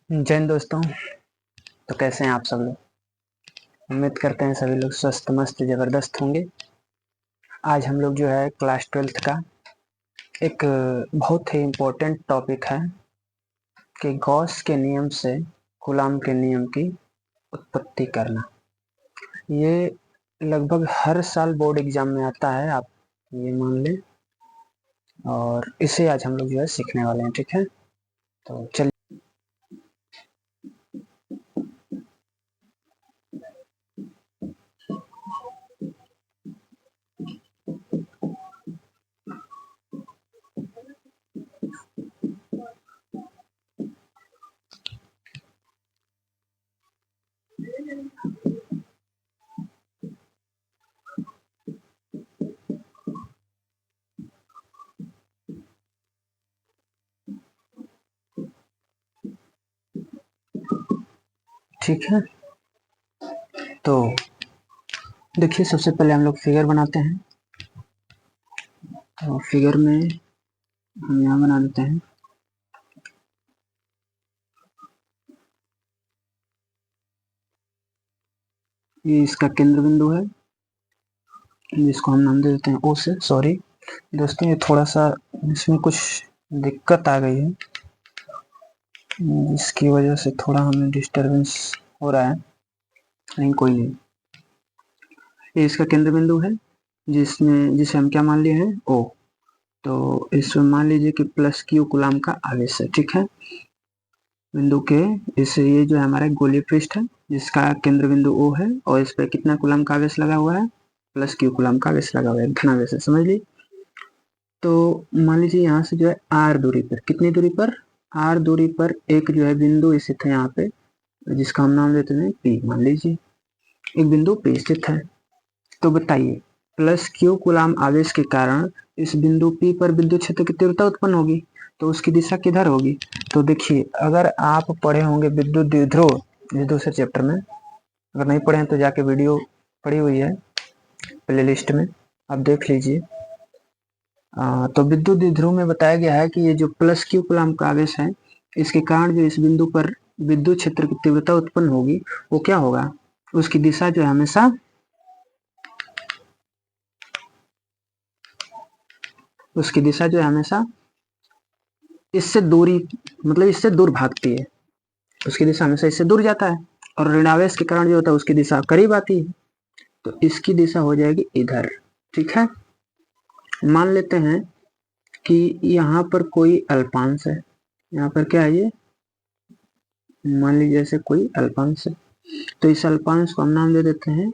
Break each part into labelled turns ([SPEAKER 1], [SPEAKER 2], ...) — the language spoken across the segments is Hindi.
[SPEAKER 1] जय हिंद दोस्तों। तो कैसे हैं आप सब लोग। उम्मीद करते हैं सभी लोग स्वस्थ मस्त जबरदस्त होंगे। आज हम लोग जो है क्लास 12th का एक बहुत ही इम्पोर्टेंट टॉपिक है कि गॉस के नियम से कूलॉम के नियम की उत्पत्ति करना। ये लगभग हर साल बोर्ड एग्जाम में आता है, आप ये मान लें। और इसे आज हम लोग जो है सीखने वाले हैं, ठीक है। तो चलिए। ठीक है, तो देखिए सबसे पहले हम लोग फिगर बनाते हैं। तो फिगर में हम यहाँ बना देते हैं। ये इसका केंद्र बिंदु है जिसको हम नाम दे देते हैं ओ से। सॉरी दोस्तों, ये थोड़ा सा इसमें कुछ दिक्कत आ गई है, इसकी वजह से थोड़ा हमें डिस्टरबेंस हो रहा है। नहीं, कोई नहीं। ये इसका केंद्र बिंदु है जिसे हम क्या मान लिए हैं, ओ। तो इसमें मान लीजिए कि प्लस क्यू कूलॉम का आवेश है, ठीक है। बिंदु के इस ये जो है हमारा गोलीय पृष्ठ है जिसका केंद्र बिंदु ओ है, और इस पर कितना कूलॉम का आवेश लगा हुआ है, प्लस क्यू कूलॉम का आवेश लगा हुआ है, धनावेश है, समझ ली। तो मान लीजिए यहाँ से जो है आर दूरी पर, कितनी दूरी पर, आर दूरी पर एक जो है बिंदु स्थित है यहाँ पे, जिसका हम नाम देते हैं पी। मान लीजिए एक बिंदु पी स्थित है। तो बताइए प्लस क्यू कूलॉम आवेश के कारण इस बिंदु पी पर विद्युत क्षेत्र की तीव्रता उत्पन्न होगी, तो उसकी दिशा किधर होगी। तो देखिए, अगर आप पढ़े होंगे विद्युत द्विध्रुव इस दूसरे चैप्टर में, अगर नहीं पढ़े हैं तो जाके वीडियो पड़ी हुई है प्ले लिस्ट में, आप देख लीजिए। तो विद्युत द्विध्रुव में बताया गया है कि ये जो प्लस क्यू कूलॉम का आवेश है, इसके कारण जो इस बिंदु पर विद्युत क्षेत्र की तीव्रता उत्पन्न होगी वो क्या होगा, उसकी दिशा जो है हमेशा उसकी दिशा जो है हमेशा इससे दूरी, मतलब इससे दूर भागती है। उसकी दिशा हमेशा इससे दूर जाता है, और ऋणावेश के कारण जो होता है उसकी दिशा करीब आती है। तो इसकी दिशा हो जाएगी इधर, ठीक है। मान लेते हैं कि यहाँ पर कोई अल्पांश है, यहाँ पर क्या है, ये मान लीजिए जैसे कोई अल्पांश है। तो इस अल्पांश को हम नाम दे देते हैं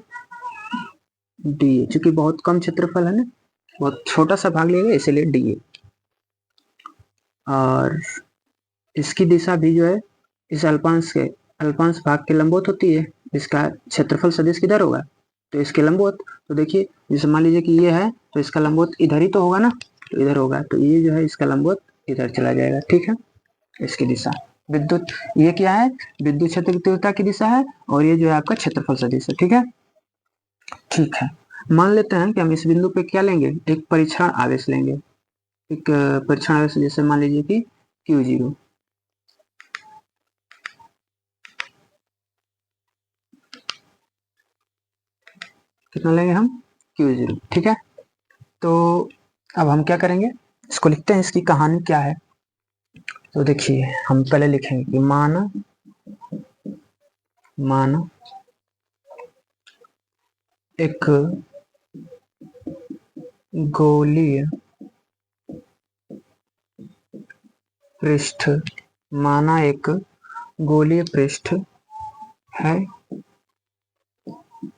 [SPEAKER 1] डी, चूंकि बहुत कम क्षेत्रफल है ना, बहुत छोटा सा भाग लिया गया इसीलिए डी। और इसकी दिशा भी जो है इस अल्पांश भाग के लंबवत होती है। इसका क्षेत्रफल सदिश किधर होगा, तो इसके लंबवत। तो देखिए जैसे मान लीजिए कि ये है तो इसका लंबवत इधर ही तो होगा ना, तो इधर होगा, तो ये जो है इसका लंबवत इधर चला जाएगा, ठीक है। इसकी दिशा विद्युत, ये क्या है, विद्युत क्षेत्र की तीव्रता की दिशा है, और ये जो है आपका क्षेत्रफल सदिश है, ठीक है। ठीक है, मान लेते हैं कि हम इस बिंदु पे क्या लेंगे, एक परीक्षण आवेश लेंगे। एक परीक्षण आवेश जैसे मान लीजिए कि Q0, कितना लेंगे हम, Q0, ठीक है। तो अब हम क्या करेंगे, इसको लिखते हैं, इसकी कहानी क्या है। तो देखिए हम पहले लिखेंगे कि मान एक गोलीय पृष्ठ, माना एक गोलीय पृष्ठ है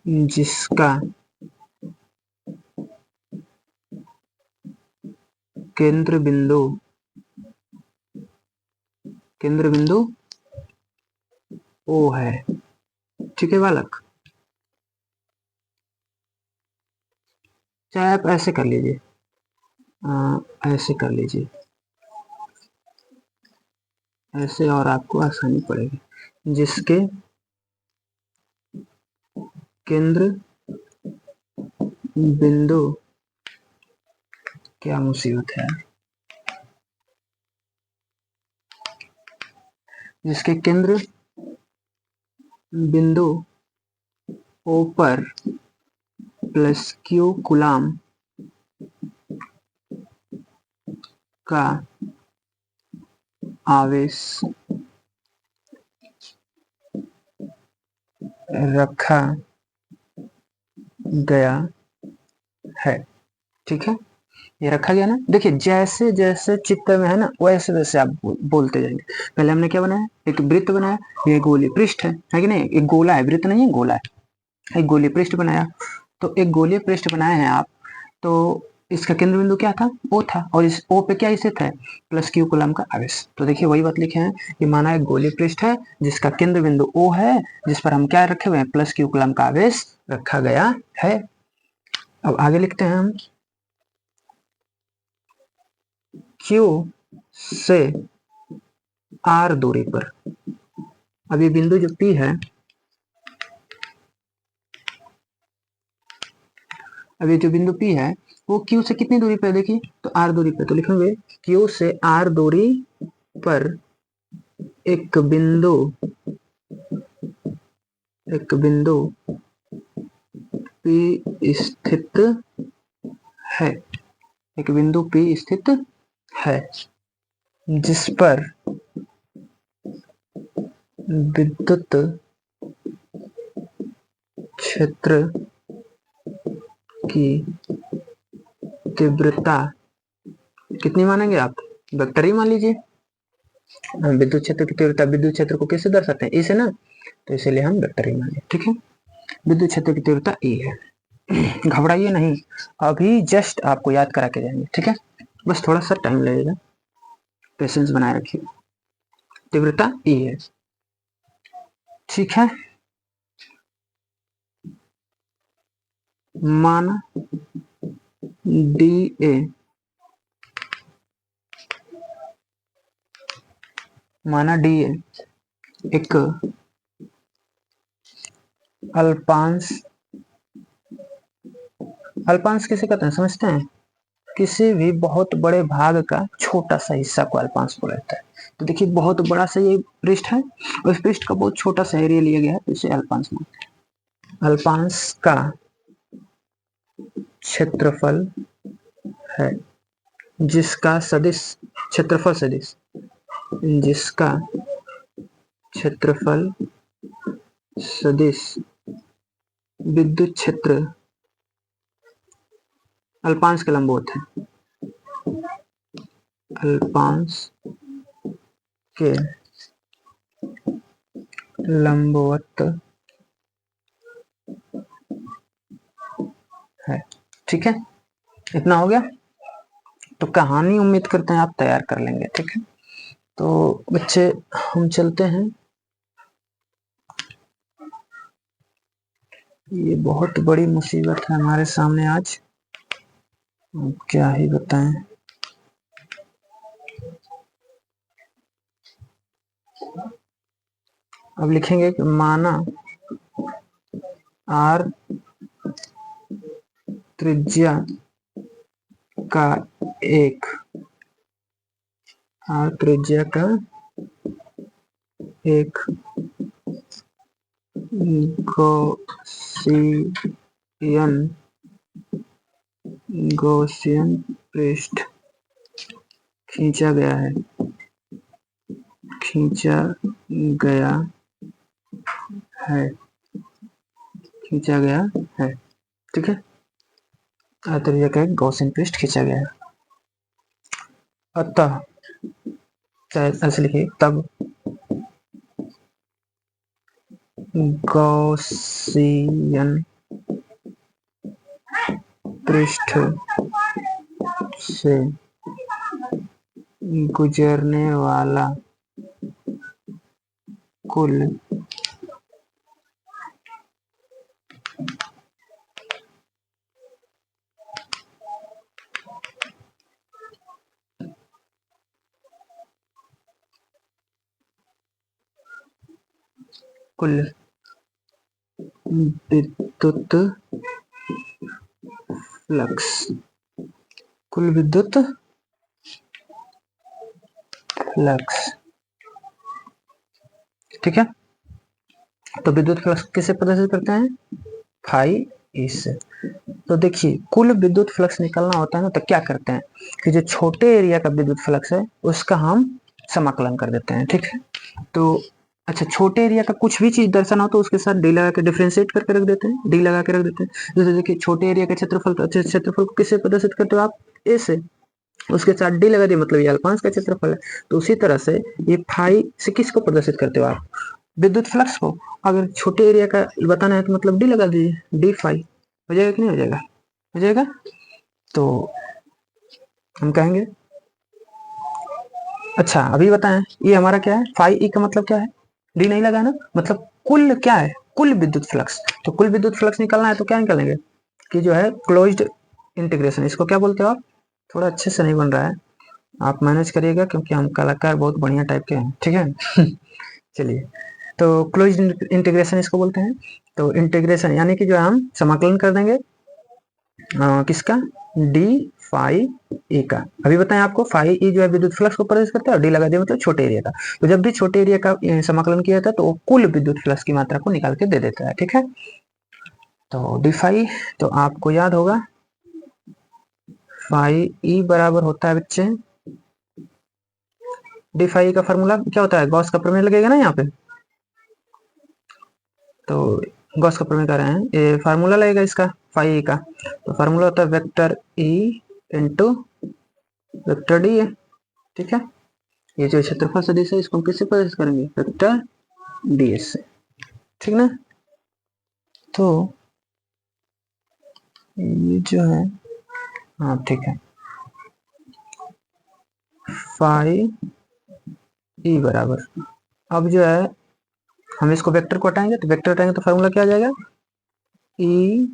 [SPEAKER 1] जिसका केंद्र बिंदु ओ है, ठीक है बालक। चाहे आप ऐसे कर लीजिए, ऐसे कर लीजिए, ऐसे और आपको आसानी पड़ेगी। जिसके केंद्र बिंदु, क्या मुसीबत है, जिसके केंद्र बिंदु O पर प्लस Q कूलाम का आवेश रखा गया है। ठीक है, ये रखा गया ना। देखिए जैसे जैसे चित्र में है ना वैसे वैसे आप बोलते जाएंगे। पहले हमने क्या बनाया, एक वृत्त बनाया, ये गोलीय पृष्ठ है कि नहीं, एक गोला है, वृत्त नहीं है गोला है। एक गोलीय पृष्ठ बनाया, तो एक गोलीय पृष्ठ बनाए हैं आप, तो इसका केंद्र बिंदु क्या था, O था, और इस O पे क्या स्थित है, प्लस Q कूलम का आवेश। तो देखिए वही बात लिखे हैं कि माना एक गोलीय पृष्ठ है जिसका केंद्र बिंदु O है, जिस पर हम क्या रखे हुए हैं, प्लस Q कूलम का आवेश रखा गया है। अब आगे लिखते हैं हम, Q से R दूरी पर, अब ये बिंदु जो P है, अब ये जो बिंदु P है वो Q से कितनी दूरी पर है, देखिए तो R दूरी पर, तो लिखेंगे Q से R दूरी पर एक बिंदु P स्थित है, एक बिंदु P स्थित है जिस पर विद्युत क्षेत्र की तीव्रता कितनी मानेंगे आप, वेक्टर ही मान लीजिए। विद्युत क्षेत्र की तीव्रता, विद्युत क्षेत्र को कैसे दर्शाते हैं, ए से ना, तो इसलिए हम वेक्टर ही माने। ठीक है, विद्युत क्षेत्र की तीव्रता ए है। घबराइए नहीं, अभी जस्ट आपको याद करा के जाएंगे। ठीक है, बस थोड़ा सा टाइम लगेगा, पेशेंस बनाए रखिए। तीव्रता ए है, ठीक है। माना डी ए, माना डी ए एक अल्पांश, अल्पांश किसे कहते हैं समझते हैं, किसी भी बहुत बड़े भाग का छोटा सा हिस्सा को अल्पांश बोला जाता है। तो देखिए बहुत बड़ा सा ये पृष्ठ है, उस पृष्ठ का बहुत छोटा सा एरिया लिया गया है, इसे अल्पांश मानते हैं। अल्पांश का क्षेत्रफल है जिसका सदिश, क्षेत्रफल सदिश, जिसका क्षेत्रफल सदिश विद्युत क्षेत्र अल्पांश के लंबवत है, अल्पांश के लंबवत है। ठीक है, इतना हो गया। तो कहानी उम्मीद करते हैं आप तैयार कर लेंगे। ठीक है, तो बच्चे हम चलते हैं, ये बहुत बड़ी मुसीबत है हमारे सामने आज, क्या ही बताएं। अब लिखेंगे कि माना R त्रिज्या का एक, R त्रिज्या का एक गॉसियन पृष्ठ खींचा गया है, खींचा गया है, खींचा गया है। ठीक है, त्रिज्या का एक गॉसियन पृष्ठ खींचा गया है। अतः ऐसे लिखिए, तब गॉसियन पृष्ठ से गुजरने वाला कुल विद्युत फ्लक्स, कुल विद्युत फ्लक्स ठीक है। तो विद्युत फ्लक्स किसे प्रदर्शित करते हैं, फाई ई से। तो देखिए कुल विद्युत फ्लक्स निकलना होता है ना, तो क्या करते हैं कि जो छोटे एरिया का विद्युत फ्लक्स है उसका हम समाकलन कर देते हैं, ठीक है। तो अच्छा, छोटे एरिया का कुछ भी चीज दर्शाना हो तो उसके साथ डी लगा के डिफरेंशिएट करके रख देते हैं, डी लगा के रख देते हैं। जैसे देखिए छोटे एरिया का क्षेत्रफल, तो अच्छे क्षेत्रफल को किससे प्रदर्शित करते हो आप, ए से, उसके साथ डी लगा दिए, मतलब ये अल्पांश का क्षेत्रफल है। तो उसी तरह से ये फाई से किसको प्रदर्शित करते हो आप, विद्युत फ्लक्स को। अगर छोटे एरिया का बताना है तो मतलब डी लगा दीजिए, डी फाई। हो जाएगा कि नहीं हो जाएगा, हो जाएगा। तो हम कहेंगे, अच्छा अभी बताएं ये हमारा क्या है, फाई ई का मतलब क्या है, डी नहीं लगा ना, मतलब कुल क्या है, कुल विद्युत फ्लक्स। तो कुल विद्युत फ्लक्स निकालना है तो क्या निकालेंगे कि जो है क्लोज्ड इंटीग्रेशन, इसको क्या बोलते हो आप, थोड़ा अच्छे से नहीं बन रहा है, आप मैनेज करिएगा क्योंकि हम कलाकार बहुत बढ़िया टाइप के हैं, ठीक है। चलिए, तो क्लोज इंटीग्रेशन इसको बोलते हैं। तो इंटीग्रेशन यानी कि जो हम समाकलन कर देंगे किसका, डी फाई ए का। अभी बताएं आपको, फाई ई जो है विद्युत फ्लक्स को प्रदर्शित करता है और डी लगा दिया मतलब छोटे एरिया का। तो जब भी छोटे एरिया का समाकलन किया जाता है तो वो कुल विद्युत फ्लक्स की मात्रा को निकाल के दे देता है, ठीक है। तो डी फाई, तो आपको याद होगा फाई ई बराबर होता है बच्चे, डी फाई का फॉर्मूला क्या होता है, गॉस का प्रमेय लगेगा ना यहाँ पे। तो गॉस का प्रमेय कर रहे हैं, ये फार्मूला लगेगा इसका फाई ई का। तो फार्मूला होता है vector E into vector D है, ठीक है। ये जो क्षेत्रफल सदिश है इसको हम किससे प्रदर्शित करेंगे, वेक्टर डीएस से, ठीक ना। तो ये जो है, हाँ ठीक है, फाई ई बराबर, अब जो है हम इसको वेक्टर को हटाएंगे, तो वेक्टर हटाएंगे तो फार्मूला क्या आ जाएगा, ई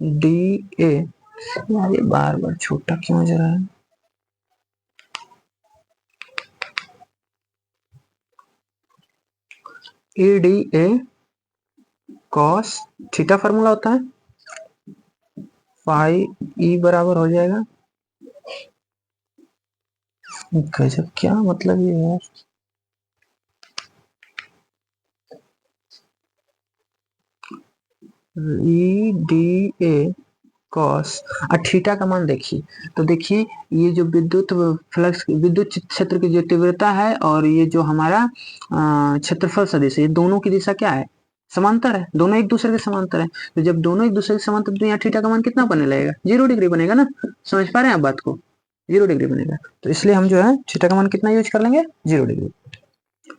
[SPEAKER 1] डी ए। यार ये बार बार छोटा क्यों जा रहा है, E D A cos theta formula होता है, फाई ई बराबर हो जाएगा, गजब क्या मतलब ये यार, ई डी ए कॉस, और थीटा का मान देखिए, तो देखिए ये जो विद्युत फ्लक्स, विद्युत क्षेत्र की जो तीव्रता है और ये जो हमारा क्षेत्रफल सदिश है, ये दोनों की दिशा क्या है, समांतर है, दोनों एक दूसरे के समांतर है। तो जब दोनों एक दूसरे के समांतर, तो यहाँ थीटा का मान कितना बनने लगेगा, 0 डिग्री बनेगा ना, समझ पा रहे हैं आप बात को, 0 डिग्री बनेगा। तो इसलिए हम जो है थीटा का मान कितना यूज कर लेंगे, 0 डिग्री।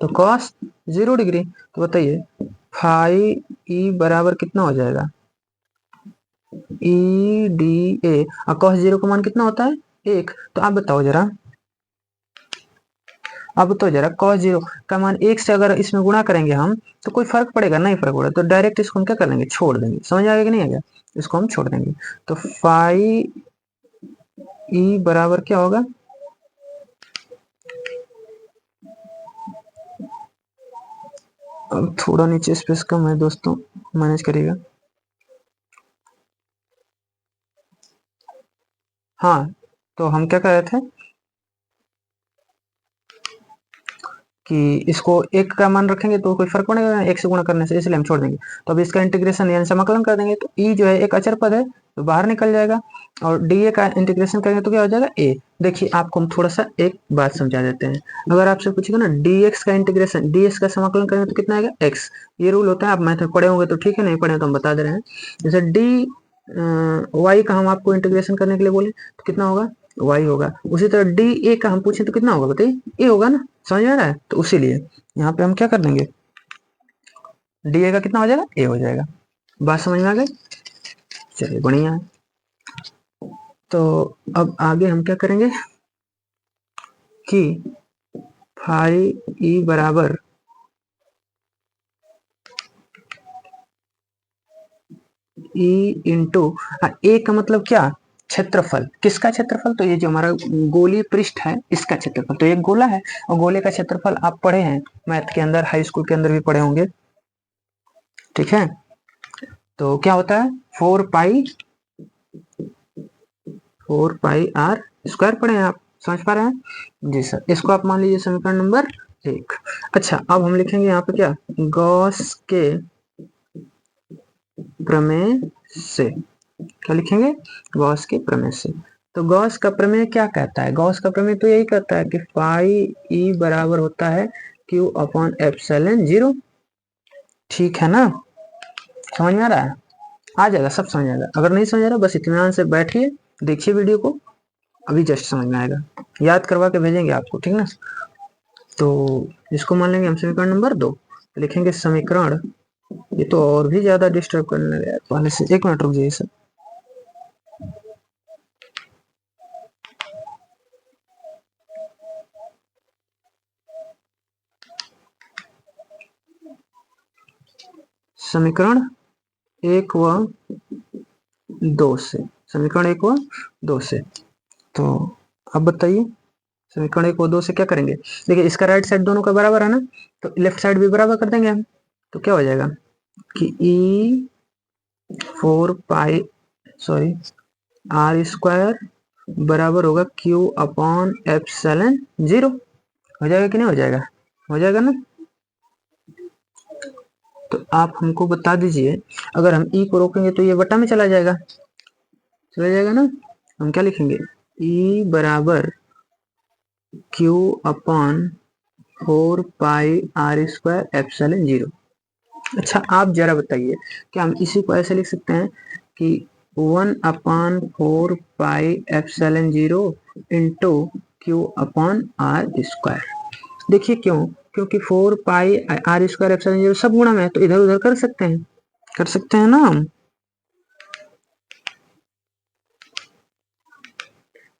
[SPEAKER 1] तो कॉस 0 डिग्री, तो बताइए फाई ई बराबर कितना हो जाएगा, ई डी ए, और कॉस 0 का मान कितना होता है, 1। तो आप बताओ जरा, अब तो जरा कॉस 0 का मान 1 से अगर इसमें गुणा करेंगे हम तो कोई फर्क पड़ेगा, नहीं फर्क पड़ेगा, तो डायरेक्ट इसको हम क्या कर लेंगे, छोड़ देंगे, समझ आ गया कि नहीं आ गया, इसको हम छोड़ देंगे। तो फाई ई बराबर क्या होगा, अब थोड़ा नीचे स्पेस कम है दोस्तों, मैनेज करिएगा। हाँ, तो हम क्या कर रहे थे कि इसको 1 का मान रखेंगे तो कोई फर्क पड़ेगा ना 1 से गुणा करने से, इसलिए हम छोड़ देंगे। तो अब इसका इंटीग्रेशन यानी समाकलन कर देंगे, तो ई जो है एक अचर पद है तो बाहर निकल जाएगा, और डी ए का इंटीग्रेशन करेंगे तो क्या हो जाएगा, ए। देखिए आपको हम थोड़ा सा एक बात समझा देते हैं, अगर आपसे पूछेगा ना डी एक्स का इंटीग्रेशन, डी एक्स का समाकलन करेंगे तो कितना आएगा, एक्स। ये रूल होता है, आप मैथ पढ़े होंगे तो ठीक है, नहीं पढ़े तो हम बता दे रहे हैं। जैसे डी वाई का हम आपको इंटीग्रेशन करने के लिए बोले तो कितना होगा, वाई होगा। उसी तरह डी ए का हम पूछे तो कितना होगा बताइए, ए होगा ना, समझ में आ रहा है। तो उसीलिए यहाँ पे हम क्या कर देंगे, डी ए का कितना हो जाएगा, ए हो जाएगा। बात समझ में आ गई, चलिए बढ़िया है। तो अब आगे हम क्या करेंगे कि फाई ई बराबर ई इंटू, ए का मतलब क्या, क्षेत्रफल, किसका क्षेत्रफल, तो ये जो हमारा गोलीय पृष्ठ है इसका क्षेत्रफल। तो एक गोला है और गोले का क्षेत्रफल आप पढ़े हैं मैथ के अंदर, हाई स्कूल के अंदर भी पढ़े होंगे, ठीक है। तो क्या होता है 4 पाई आर स्क्वायर पढ़े हैं आप, समझ पा रहे हैं जी सर। इसको आप मान लीजिए समीकरण नंबर एक। अच्छा, अब हम लिखेंगे यहाँ पे क्या, गॉस के प्रमेय से। क्या लिखेंगे, गॉस के प्रमेय से। तो गॉस का प्रमेय क्या कहता है, गॉस का प्रमेय तो यही कहता है कि पाई ई बराबर होता है क्यू अपॉन एप्सिलॉन जीरो। ठीक है ना, समझ में आ रहा है, आ जाएगा, सब समझ आएगा। अगर नहीं समझ आ रहा बस इत्मीनान से बैठिए, देखिए वीडियो को, अभी जस्ट समझ में आएगा, याद करवा के भेजेंगे आपको, ठीक ना। तो इसको मान लेंगे हम समीकरण नंबर 2, लिखेंगे समीकरण, ये तो और भी ज्यादा डिस्टर्ब करने लगा पहले से, एक मिनट रुक जाइए सर। समीकरण 1 व 2 से, समीकरण 1 व 2 से, तो अब बताइए समीकरण 1 व 2 से क्या करेंगे। देखिए इसका राइट साइड दोनों का बराबर है ना, तो लेफ्ट साइड भी बराबर कर देंगे हम। तो क्या हो जाएगा कि ई 4 पाई सॉरी आर स्क्वायर बराबर होगा क्यू अपॉन एप्सिलॉन जीरो। हो जाएगा कि नहीं हो जाएगा, हो जाएगा ना। तो आप हमको बता दीजिए, अगर हम ई को रोकेंगे तो ये बटा में चला जाएगा, चला जाएगा ना। हम क्या लिखेंगे, ई बराबर q upon 4 pi r square epsilon zero. अच्छा आप जरा बताइए, क्या हम इसी को ऐसे लिख सकते हैं कि 1/4 pi epsilon zero into q upon r square. देखिए क्यों, क्योंकि 4 pi r square epsilon zero सब गुणा में है, तो इधर उधर कर सकते हैं, कर सकते हैं ना हम,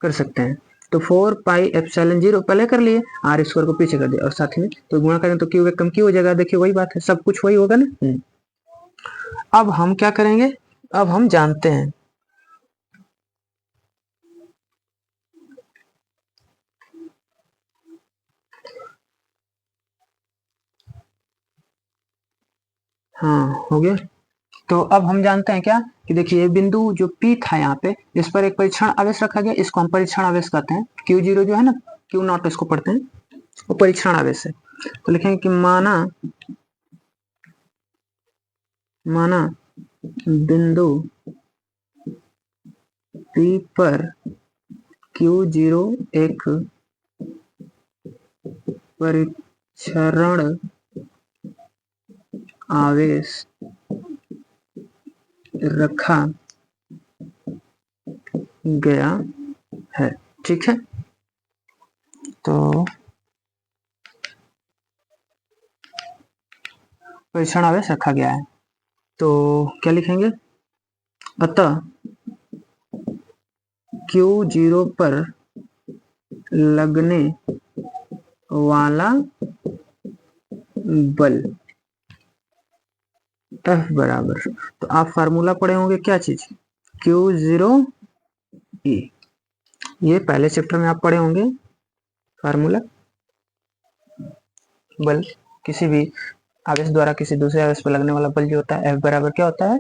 [SPEAKER 1] कर सकते हैं। तो 4 पाई एप्सिलॉन जीरो पहले कर लिए, आर स्क्वायर को पीछे कर दिया, और साथ में तो गुणा करें तो क्यू कम क्यू हो जाएगा। देखिए वही बात है, सब कुछ वही होगा ना। अब हम क्या करेंगे, अब हम जानते हैं, हाँ हो गया। तो अब हम जानते हैं क्या कि देखिए ये बिंदु जो P था यहाँ पे, इस पर एक परीक्षण आवेश रखा गया, इसको हम परीक्षण आवेश कहते हैं। Q0 जो है ना, Q0 इसको पढ़ते हैं, वो परीक्षण आवेश है। तो लिखेंगे कि माना बिंदु P पर Q0 एक परीक्षण आवेश रखा गया है, ठीक है। तो परीक्षण आवेश रखा गया है, तो क्या लिखेंगे, अतः Q0 पर लगने वाला बल F बराबर, तो आप फार्मूला पढ़े होंगे क्या चीज, Q0 E, ये पहले चैप्टर में आप पढ़े होंगे फार्मूला। बल, किसी भी आवेश द्वारा किसी दूसरे आवेश पर लगने वाला बल जो होता है F बराबर क्या होता है,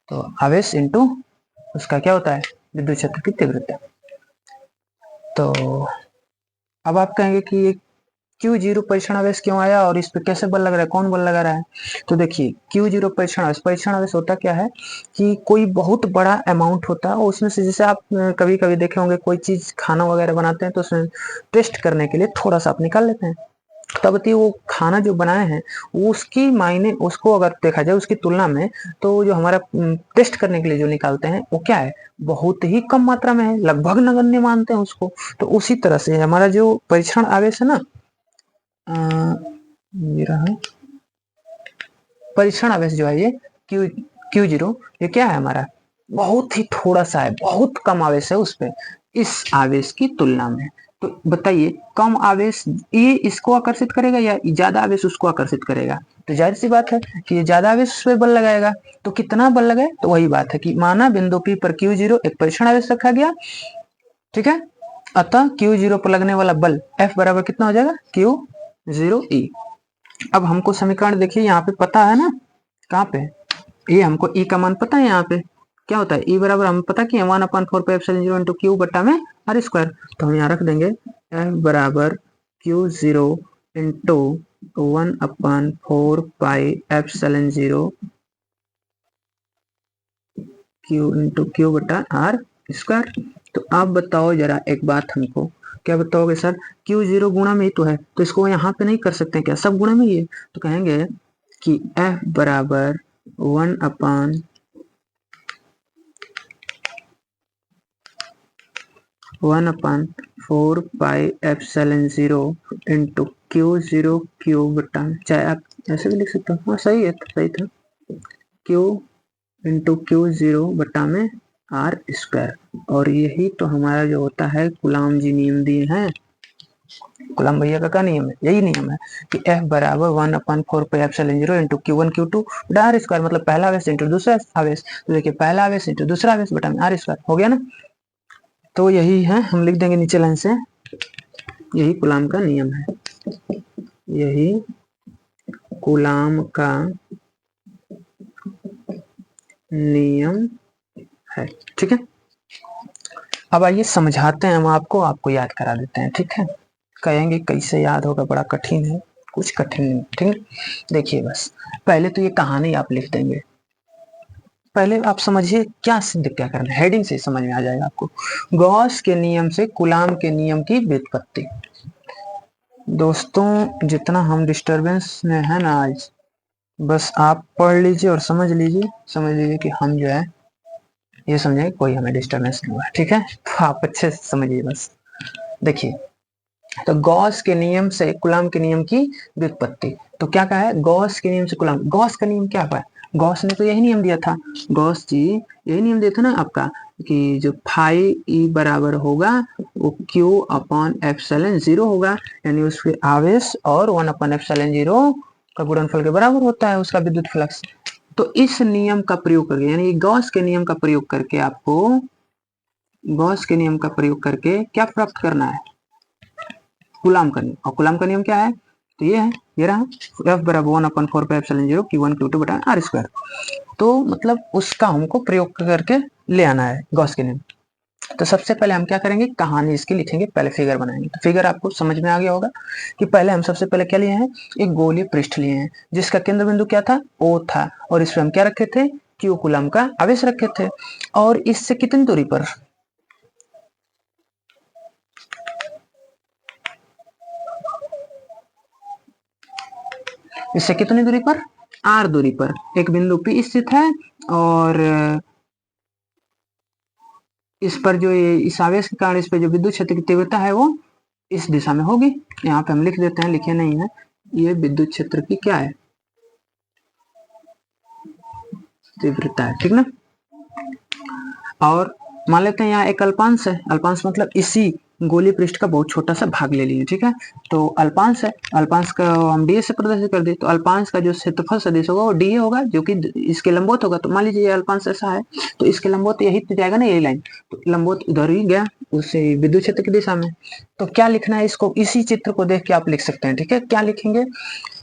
[SPEAKER 1] तो आवेश इंटू उसका क्या होता है, विद्युत क्षेत्र की तीव्रता। तो अब आप कहेंगे कि ये Q0 परीक्षण आवेश क्यों आया और इस पे कैसे बल लग रहा है, कौन बल लगा रहा है। तो देखिए Q0 परीक्षण आवेश होता क्या है कि कोई बहुत बड़ा अमाउंट होता है, उसमें से जैसे आप कभी कभी देखे होंगे कोई चीज खाना वगैरह बनाते हैं तो उसमें टेस्ट करने के लिए थोड़ा सा आप निकाल लेते हैं, तब वो खाना जो बनाए हैं उसकी मायने, उसको अगर देखा जाए उसकी तुलना में, तो जो हमारा टेस्ट करने के लिए जो निकालते हैं वो क्या है, बहुत ही कम मात्रा में है, लगभग नगण्य मानते हैं उसको। तो उसी तरह से हमारा जो परीक्षण आवेश है ना, ये रहा परीक्षण आवेश जो है ये Q0, ये क्या है हमारा, बहुत ही थोड़ा सा है, बहुत कम आवेश है उस पे, इस आवेश की तुलना में। तो बताइए कम आवेश ये इसको आकर्षित करेगा या ज्यादा आवेश उसको आकर्षित करेगा, तो जाहिर सी बात है कि ये ज्यादा आवेश उस पर बल लगाएगा। तो कितना बल लगाए, तो वही बात है कि माना बिंदु P पर Q0 एक परीक्षण आवेश रखा गया, ठीक है, अतः Q0 पर लगने वाला बल F बराबर कितना हो जाएगा, Q0E। अब हमको समीकरण देखिए यहाँ पे पता है ना, कहाँ पे, ये हमको E का मान पता है, यहाँ पे क्या होता है E बराबर हमें पता कि 1/4 पे एप्सिलॉन जीरो इंटू क्यू बटा में आर स्क्वायर। तो हम यहाँ रख देंगे F बराबर Q0 into 1/4πε0 Q into Q बटा आर स्क्वायर। तो आप बताओ जरा एक बात हमको, क्या बताओगे सर, क्यू 0 गुणा में ही तो है, तो इसको यहाँ पे नहीं कर सकते क्या, सब गुणा में ही है। तो कहेंगे कि F बराबर 1/4πε0 इंटू Q0 क्यू बटा, चाहे आप ऐसे भी लिख सकते हो, हाँ सही है, सही था, Q इंटू Q0 बटा में आर स्क्वायर। और यही तो हमारा जो होता है कूलाम जी नियम दिए हैं, कूलाम भैया का क्या नियम है, यही नियम है कि F बराबर 1/4πε0 इंटू Q1 Q2 बटा आर स्क्वायर, मतलब पहला आवेश इंटू दूसरा आवेश, तो देखिए पहला आवेश इंटू दूसरा आवेश बटा में आर स्क्वायर, हो गया ना। तो यही है, हम लिख देंगे नीचे लाइन से, यही कूलाम का नियम है, यही कूलाम का नियम है, ठीक है। अब आइए समझाते हैं हम आपको याद करा देते हैं, ठीक है। कहेंगे कैसे याद होगा, बड़ा कठिन है, कुछ कठिन नहीं, ठीक है। देखिए बस पहले तो ये कहानी आप लिख देंगे, पहले आप समझिए क्या सिद्ध क्या करना है, हेडिंग से समझ में आ जाएगा आपको। गॉस के नियम से कूलाम के नियम की व्युत्पत्ति। दोस्तों जितना हम डिस्टरबेंस में है ना आज, बस आप पढ़ लीजिए और समझ लीजिए कि हम जो है ये समझे कोई हमें डिस्टरबेंस नहीं हुआ, ठीक है। तो आप अच्छे से समझिए बस। देखिए तो गॉस के नियम से कूलाम के नियम की व्युत्पत्ति, तो क्या कहा है, गॉस के नियम से कूलाम, गॉस का नियम क्या है, गॉस ने तो यही नियम दिया था, गॉस जी यही नियम दिया था ना आपका, कि जो फाई ई बराबर होगा वो क्यू अपॉन एप्सिलॉन 0 होगा, यानी उसके आवेश और 1/ε0 का गुणनफल के बराबर होता है उसका विद्युत फ्लक्स। तो इस नियम का प्रयोग करके, यानी गॉस के नियम का प्रयोग करके आपको, गॉस के नियम का प्रयोग करके क्या प्राप्त करना है, कूलाम का नियम। और कूलाम का नियम क्या है, तो ये है, ये रहा F बराबर 1/4πε0 Q1 Q2 बटा आर स्क्वायर। तो मतलब उसका हमको प्रयोग करके ले आना है गॉस के नियम। तो सबसे पहले हम क्या करेंगे, कहानी इसकी लिखेंगे, पहले फिगर बनाएंगे। तो फिगर आपको समझ में आ गया होगा कि पहले हम सबसे पहले क्या लिए हैं, एक गोलीय पृष्ठ लिए हैं जिसका केंद्र बिंदु क्या था, O था, और इसमें हम क्या रखे थे, Q कूलाम का आवेश रखे थे, और इससे कितनी दूरी पर, इससे कितनी दूरी पर, R दूरी पर एक बिंदु P स्थित है, और इस पर जो ये इस आवेश के कारण इस पर जो विद्युत क्षेत्र की तीव्रता है वो इस दिशा में होगी। यहाँ पे हम लिख देते हैं, लिखे नहीं है, ये विद्युत क्षेत्र की क्या है, तीव्रता है, ठीक ना। और मान लेते हैं यहाँ एक अल्पांश है, अल्पांश मतलब इसी गोलीय पृष्ठ का बहुत छोटा सा भाग ले लिए, ठीक है। तो अल्पांश है, अल्पांश का हम डीए से प्रदर्शित कर दिए, तो अल्पांश का जो क्षेत्रफल सदिश होगा वो डीए होगा, जो कि इसके लंबवत होगा। तो मान लीजिए ये अल्पांश ऐसा है, तो इसके लंबवत यही तो जाएगा ना, यही लाइन, तो लंबवत उधर ही गया उससे विद्युत क्षेत्र की दिशा में। तो क्या लिखना है इसको, इसी चित्र को देख के आप लिख सकते हैं, ठीक है। क्या लिखेंगे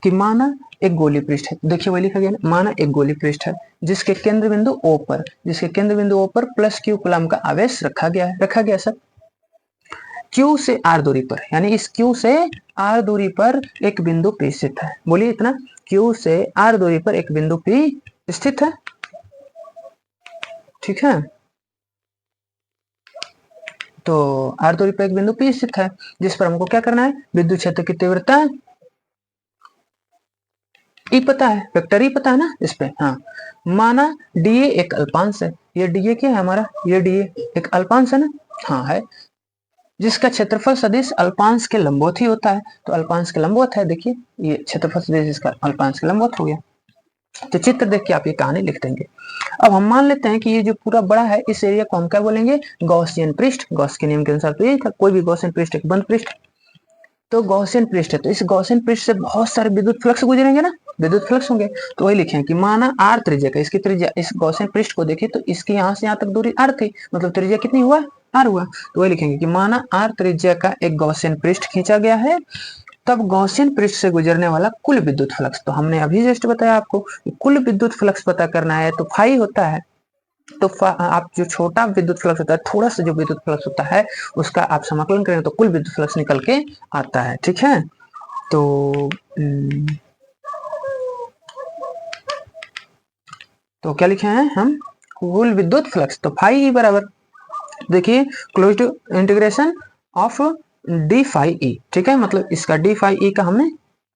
[SPEAKER 1] कि माना एक गोलीय पृष्ठ है, देखिए वही लिखा गया ना, माना एक गोलीय पृष्ठ है जिसके केंद्र बिंदु O पर, जिसके केंद्र बिंदु O पर प्लस Q कूलाम का आवेश रखा गया है, रखा गया सर, Q से R दूरी पर, यानी इस Q से R दूरी पर एक बिंदु P स्थित है। बोलिए इतना, Q से R दूरी पर एक बिंदु P स्थित है, ठीक है। तो R दूरी पर एक बिंदु P स्थित है, जिस पर हमको क्या करना है, विद्युत क्षेत्र की तीव्रता ई पता है, वेक्टर ई पता है ना इस पे, हाँ। माना डीए एक अल्पांश है, ये डीए क्या है हमारा, ये डीए एक अल्पांश है ना, हाँ है, जिसका क्षेत्रफल सदिश अल्पांश के लंबवत ही होता है। तो अल्पांश के लंबवत है, देखिए ये क्षेत्रफल सदिश इसका अल्पांश के लंबवत हो गया। तो चित्र देख के आप ये कहानी लिख देंगे। अब हम मान लेते हैं कि ये जो पूरा बड़ा है, इस एरिया को हम क्या बोलेंगे, गॉसियन पृष्ठ। गॉस के नियम के अनुसार तो यही था, कोई भी गॉसियन पृष्ठ एक बंद पृष्ठ। तो गॉसियन पृष्ठ है, तो इस गॉसियन पृष्ठ से बहुत सारे विद्युत फ्लक्स गुजरेंगे ना, विद्युत फ्लक्स होंगे। तो वही लिखे कि माना आर त्रिज्या का, इसकी त्रिज्या, इस गॉसियन पृष्ठ को देखिए तो इसकी यहाँ से यहाँ तक दूरी आर थी, मतलब त्रिज्या कितनी हुआ, आर हुआ। तो वही लिखेंगे कि माना आर त्रिज्या का एक गॉसियन पृष्ठ खींचा गया है, तब गॉसियन पृष्ठ से गुजरने वाला कुल विद्युत फ्लक्स, तो हमने अभी जस्ट बताया आपको, कुल विद्युत फ्लक्स पता करना है तो फाई होता है। तो आप जो छोटा विद्युत फ्लक्स होता है, थोड़ा सा जो विद्युत फ्लक्स होता है उसका आप समाकलन करें तो कुल विद्युत फ्लक्स निकल के आता है, ठीक है। तो क्या लिखे हैं हम, कुल विद्युत फ्लक्स, तो फाई ई बराबर, देखिए closed integration of d phi E, ठीक है, मतलब इसका डी फाई ई का हमने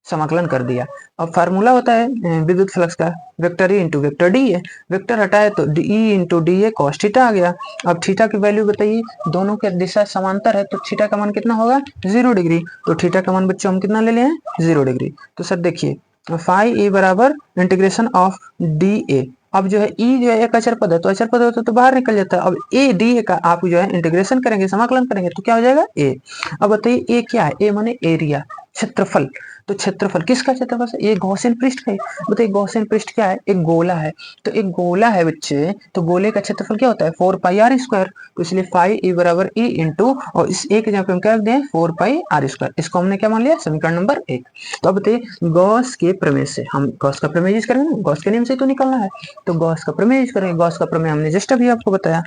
[SPEAKER 1] समाकलन कर दिया। अब फार्मूला होता है विद्युत फ्लक्स का, vector E into vector D है, वेक्टर हटाए तो E into D A cos theta आ गया। अब थीटा की वैल्यू बताइए, दोनों के दिशा समांतर है तो थीटा का मान कितना होगा, 0 डिग्री, तो थीटा का मान बच्चों हम कितना ले लिए हैं, 0 डिग्री। तो सर देखिए फाई ए बराबर इंटीग्रेशन ऑफ डी ए, अब जो है ई जो है एक अचर पद है, तो अचर पद होता तो बाहर निकल जाता है। अब ए डी ए का आप जो है इंटीग्रेशन करेंगे, समाकलन करेंगे तो क्या हो जाएगा ए। अब बताइए ए क्या है, ए माने एरिया, क्षेत्रफल, तो क्षेत्रफल किसका क्षेत्रफल, ये गॉसियन पृष्ठ का है। बताइए गॉसियन पृष्ठ क्या है, एक गोला है, तो एक गोला है बच्चे, तो गोले का क्षेत्रफल क्या होता है 4 पाई आर स्क्वायर, तो इसलिए फाई ई बराबर ई इंटू, और इस एक जगह पे हम क्या रख दें 4 पाई आर स्क्वायर, इसको हमने क्या मान लिया, समीकरण नंबर 1। तो अब बताइए गॉस के प्रमेय से, हम गॉस का प्रमेय यूज करेंगे ना, गॉस के नियम से तो निकलना है, तो गॉस का प्रमेय यूज करेंगे। गॉस का प्रमेय हमने जस्ट अभी आपको बताया,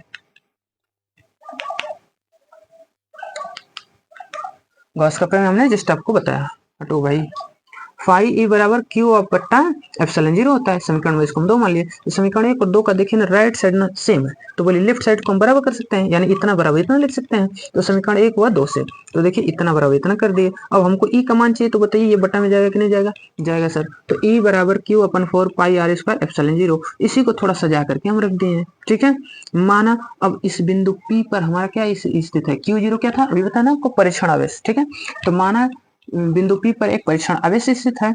[SPEAKER 1] गॉस का प्रमेय हमने जस्ट आपको बताया। हटो भाई, फाई ई बराबर क्यू ऑफ बट्टा एप्सिलॉन 0 होता है, समीकरण में इसको हम 2 मान लिए, तो समीकरण 1 और 2 का देखिए ना राइट साइड ना सेम है, तो बोलिए लेफ्ट साइड को हम बराबर कर सकते हैं, यानी इतना बराबर इतना लिख सकते हैं, तो समीकरण 1 हुआ 2 से, तो देखिए इतना बराबर इतना कर दिए। अब हमको ई का मान चाहिए, तो बताइए ये बट्टा में जाएगा कि नहीं जाएगा, जाएगा सर, तो ई बराबर q upon 4 pi r square epsilon 0, इसी को थोड़ा सजा करके हम रख दिए हैं, ठीक है, माना। अब इस बिंदु P पर हमारा क्या स्थित है, Q0 क्या था अभी बताया ना आपको, परीक्षण आवेश, ठीक है, तो माना बिंदु P पर एक परीक्षण आवेश स्थित है,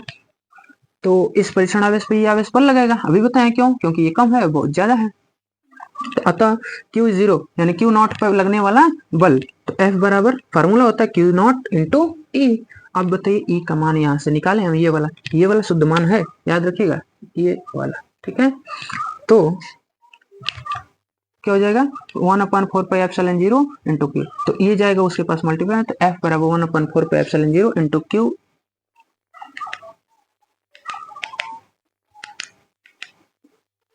[SPEAKER 1] तो इस परीक्षण आवेश पे ये आवेश बल लगेगा, अभी बताएं क्यों, क्योंकि ये कम है बहुत ज्यादा है, तो अतः Q0 यानी Q0 पर लगने वाला बल, तो F बराबर फार्मूला होता है Q0 इंटू E। अब बताइए E का मान यहाँ से निकालें हम, ये वाला शुद्ध मान है, याद रखिएगा ये वाला, ठीक है, तो क्या हो जाएगा 1/4 पाई एप्सिलॉन 0 इंटू Q, तो ये जाएगा उसके पास मल्टीप्लाई, तो F बराबर 1/4 pi epsilon 0 into Q,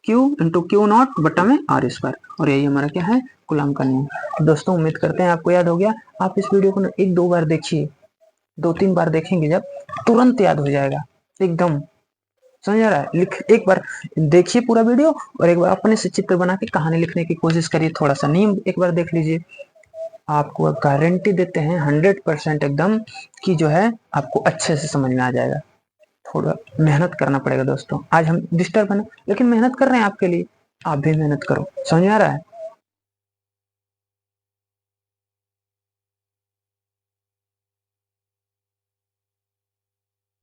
[SPEAKER 1] Q into Q0 बटा में आर स्क्वायर, और यही हमारा क्या है कूलम का नियम। तो दोस्तों उम्मीद करते हैं आपको याद हो गया। आप इस वीडियो को 1-2 बार देखिए, 2-3 बार देखेंगे जब, तुरंत याद हो जाएगा एकदम, समझ आ रहा है। लिख एक बार देखिए पूरा वीडियो, और एक बार अपने से चित्र बना के कहानी लिखने की कोशिश करिए, थोड़ा सा नियम एक बार देख लीजिए, आपको गारंटी देते हैं 100% एकदम कि जो है आपको अच्छे से समझ में आ जाएगा। थोड़ा मेहनत करना पड़ेगा दोस्तों, आज हम डिस्टर्ब है ना, लेकिन मेहनत कर रहे हैं आपके लिए, आप भी मेहनत करो, समझ में आ रहा है।